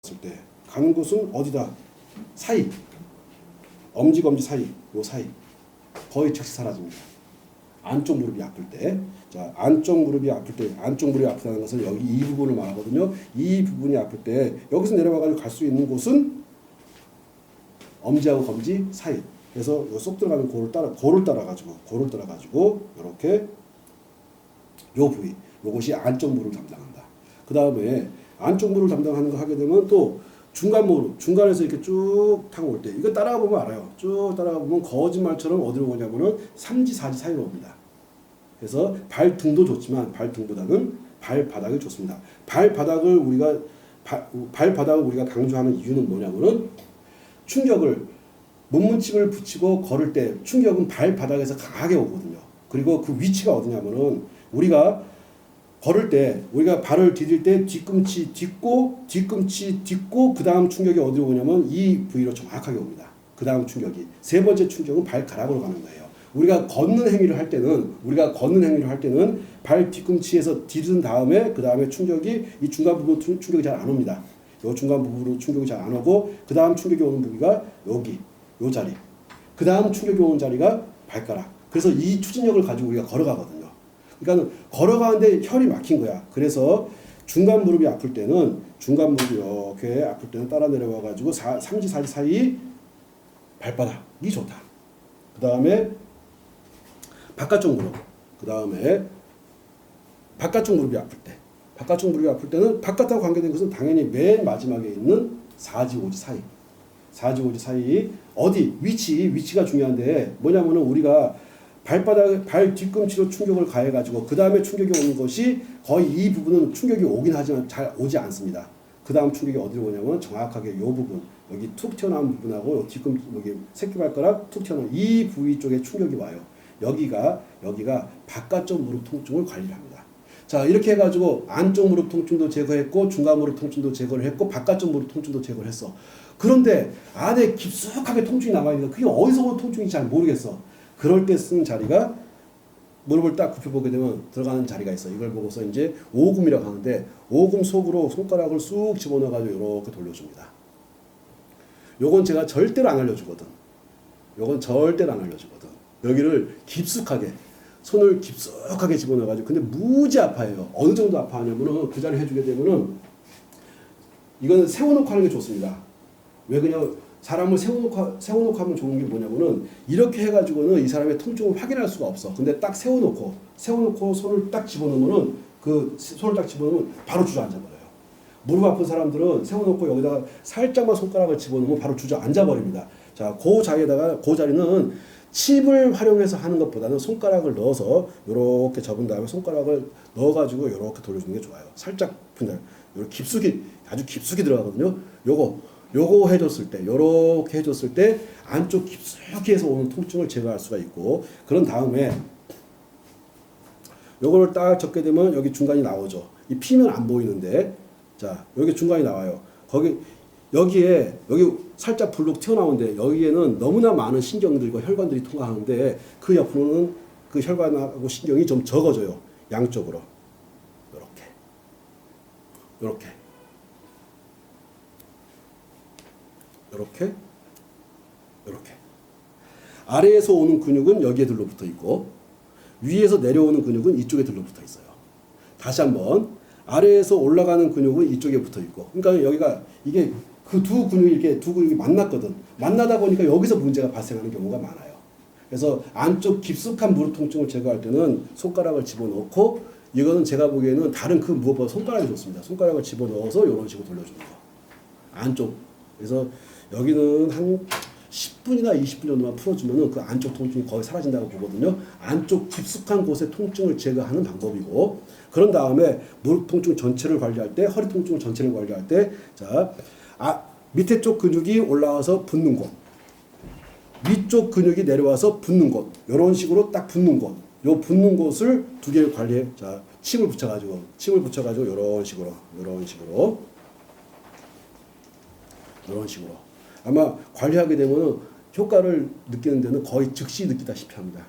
때 가는 곳은 어디다? 사이. 엄지 검지 사이. 요 사이. 거의 즉시 사라집니다. 안쪽 무릎이 아플 때. 자, 안쪽 무릎이 아플 때, 안쪽 무릎이 아프다는 것은 여기 이 부분을 말하거든요. 이 부분이 아플 때 여기서 내려와가지고 갈 수 있는 곳은 엄지하고 검지 사이. 그래서 쏙 들어가면 고를 따라가지고 이렇게 요 부위, 요것이 안쪽 무릎을 담당한다. 그 다음에 안쪽 무릎을 담당하는 거 하게 되면 또 중간 무릎, 중간에서 이렇게 쭉 타고 올 때 이거 따라가 보면 알아요. 쭉 따라가 보면 거짓말처럼 어디로 오냐면은 3지 4지 사이로 옵니다. 그래서 발등도 좋지만 발등보다는 발바닥이 좋습니다. 발바닥을 우리가 강조하는 이유는 뭐냐면은 충격을 몸문침을 붙이고 걸을 때 충격은 발바닥에서 강하게 오거든요. 그리고 그 위치가 어디냐면은 우리가 걸을 때 우리가 발을 디딜 때 뒤꿈치 딛고 그 다음 충격이 어디로 오냐면 이 부위로 정확하게 옵니다. 그 다음 충격이 세 번째 충격은 발가락으로 가는 거예요. 우리가 걷는 행위를 할 때는 발 뒤꿈치에서 디딘 다음에 그 다음에 충격이 이 중간 부분 충격이 잘 안 옵니다. 요 중간 부분으로 충격이 잘 안 오고 그 다음 충격이 오는 부위가 여기 요 자리. 그 다음 충격이 오는 자리가 발가락. 그래서 이 추진력을 가지고 우리가 걸어가거든요. 그러니까 걸어가는데 혈이 막힌 거야. 그래서 중간 무릎이 아플 때는 이렇게 아플 때는 따라 내려와 가지고 3지 4지 사이 발바닥이 좋다. 그 다음에 바깥쪽 무릎. 그 다음에 바깥쪽 무릎이 아플 때는 바깥하고 관계된 것은 당연히 맨 마지막에 있는 4지 5지 사이. 4지 5지 사이 어디 위치가 중요한데 뭐냐면은 우리가 발 뒤꿈치로 충격을 가해가지고 그 다음에 충격이 오는 것이 거의 이 부분은 충격이 오긴 하지만 잘 오지 않습니다. 그 다음 충격이 어디로 오냐면 정확하게 이 부분 여기 툭 튀어나온 부분하고 뒤꿈치 여기 새끼발가락 툭 튀어나온 이 부위 쪽에 충격이 와요. 여기가 바깥쪽 무릎 통증을 관리를 합니다. 자, 이렇게 해가지고 안쪽 무릎 통증도 제거했고 중간 무릎 통증도 제거를 했고 바깥쪽 무릎 통증도 제거를 했어. 그런데 안에 깊숙하게 통증이 남아있는데 그게 어디서 온 통증인지 잘 모르겠어. 그럴 때 쓰는 자리가 무릎을 딱 굽혀보게 되면 들어가는 자리가 있어. 이걸 보고서 이제 오금이라고 하는데 오금 속으로 손가락을 쑥 집어넣어가지고 이렇게 돌려줍니다. 요건 제가 절대로 안 알려주거든. 여기를 깊숙하게 손을 깊숙하게 집어넣어가지고 근데 무지 아파요. 어느 정도 아파하냐면은 그 자리 해주게 되면은 이거는 세워놓고 하는 게 좋습니다. 왜 그냥 사람을 세워놓고 하면 좋은 게 뭐냐면은 이렇게 해가지고는 이 사람의 통증을 확인할 수가 없어. 근데 딱 세워놓고 손을 딱 집어넣으면은 바로 주저앉아버려요. 무릎 아픈 사람들은 세워놓고 여기다가 살짝만 손가락을 집어넣으면 바로 주저앉아버립니다. 자, 그 자리는 칩을 활용해서 하는 것보다는 손가락을 넣어서 이렇게 접은 다음에 손가락을 넣어가지고 이렇게 돌려주는 게 좋아요. 살짝 분할. 이렇게 아주 깊숙이 들어가거든요. 요거 해줬을 때, 요렇게 해줬을 때 안쪽 깊숙이 해서 오는 통증을 제거할 수가 있고 그런 다음에 요거를 딱 접게 되면 여기 중간이 나오죠. 이 피면 안 보이는데 자, 여기 중간이 나와요. 여기 살짝 불룩 튀어나오는데 여기에는 너무나 많은 신경들과 혈관들이 통과하는데 그 옆으로는 그 혈관하고 신경이 좀 적어져요. 양쪽으로. 이렇게 아래에서 오는 근육은 여기에 들러붙어 있고 위에서 내려오는 근육은 이쪽에 들러붙어 있어요. 다시 한번 아래에서 올라가는 근육은 이쪽에 붙어 있고 그러니까 이게 그 두 근육이 만났거든. 만나다 보니까 여기서 문제가 발생하는 경우가 많아요. 그래서 안쪽 깊숙한 무릎 통증을 제거할 때는 손가락을 집어넣고 이거는 제가 보기에는 다른 그 무엇보다 손가락이 좋습니다. 손가락을 집어넣어서 이런 식으로 돌려주는 거. 안쪽. 그래서 여기는 한 10분이나 20분 정도만 풀어주면 그 안쪽 통증이 거의 사라진다고 보거든요. 안쪽 깊숙한 곳의 통증을 제거하는 방법이고 그런 다음에 무릎 통증 전체를 관리할 때 허리 통증 전체를 관리할 때 자, 밑에 쪽 근육이 올라와서 붙는 곳 위쪽 근육이 내려와서 붙는 곳 이런 식으로 딱 붙는 곳 요 붙는 곳을 두 개를 관리해. 자, 침을 붙여가지고 이런 식으로 아마 관리하게 되면 효과를 느끼는 데는 거의 즉시 느끼다시피 합니다.